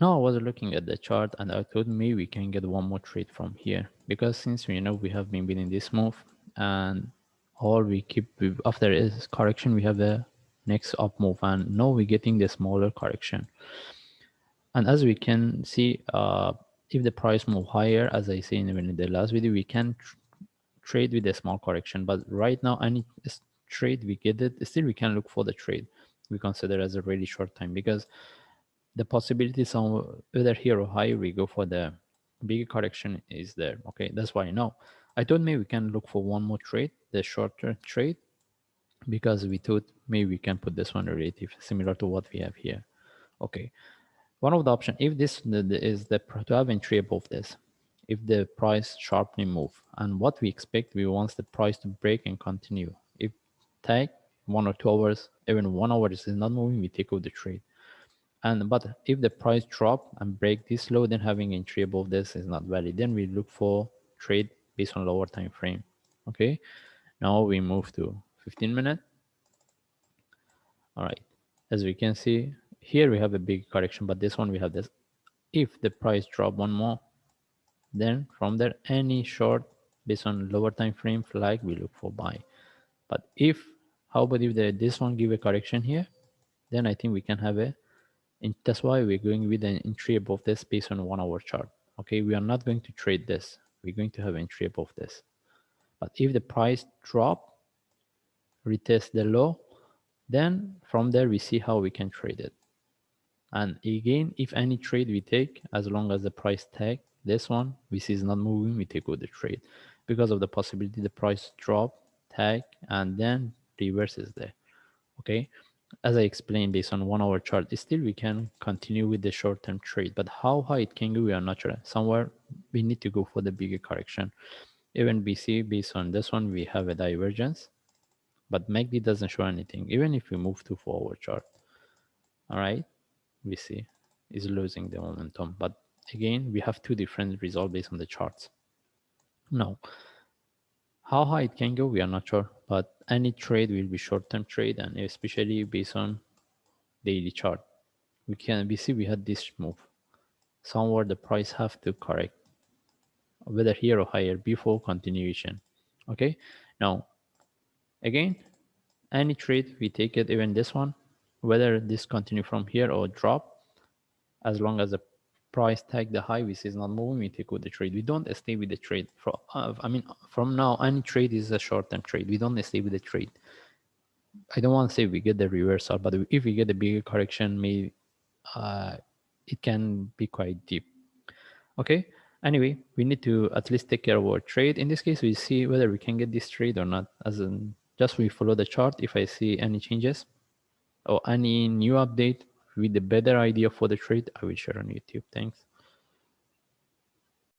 Now I was looking at the chart and I thought maybe we can get one more trade from here, because since we have been building this move, and all we keep after is correction, we have the next up move, and now we're getting the smaller correction. And as we can see, if the price move higher, as I say in the last video, we can trade with a small correction. But right now, any trade we get it, still we can look for the trade we consider as a really short time, because the possibility some whether here or higher we go for the bigger correction is there. Okay, that's why now I thought maybe we can look for one more trade, the shorter trade, because we thought maybe we can put this one relative similar to what we have here. Okay, one of the option, if this is the to have entry above this, if the price sharply move, and what we expect, we want the price to break and continue. If take 1 or 2 hours, even 1 hour is not moving, we take out the trade. And but if the price drop and break this low, then having entry above this is not valid. Then we look for trade based on lower time frame. Okay, now we move to 15 minute. All right, as we can see here, we have a big correction, but this one we have this. If the price drop one more, then from there any short based on lower time frame flag we look for buy. But if, how about if this one give a correction here, then I think we can have a, and that's why we're going with an entry above this based on 1 hour chart. Okay, we are not going to trade this, we're going to have entry above this. But if the price drop, retest the low, then from there we see how we can trade it. And again, if any trade we take, as long as the price tag this one we see is not moving, we take out the trade, because of the possibility the price drop, tag, and then reverses there. Okay, as I explained, based on 1 hour chart, still we can continue with the short-term trade, but how high it can go, we are not sure. Somewhere we need to go for the bigger correction. Even BC, based on this one, we have a divergence, but MACD doesn't show anything. Even if we move to 4 hour chart, all right, we see is losing the momentum. But again, we have two different results based on the charts. Now, how high it can go, we are not sure, but any trade will be short-term trade, and especially based on daily chart. We see we had this move. Somewhere the price have to correct, whether here or higher, before continuation. Okay, now again, any trade we take it, even this one, whether this continue from here or drop, as long as the price tag the high, we see is not moving, we take with the trade. We don't stay with the trade. From now, any trade is a short-term trade. We don't stay with the trade. I don't want to say we get the reversal, but if we get a bigger correction, maybe it can be quite deep. Okay, anyway, we need to at least take care of our trade. In this case, we see whether we can get this trade or not. As in, just we follow the chart. If I see any changes or any new update with a better idea for the trade, I will share on YouTube. Thanks.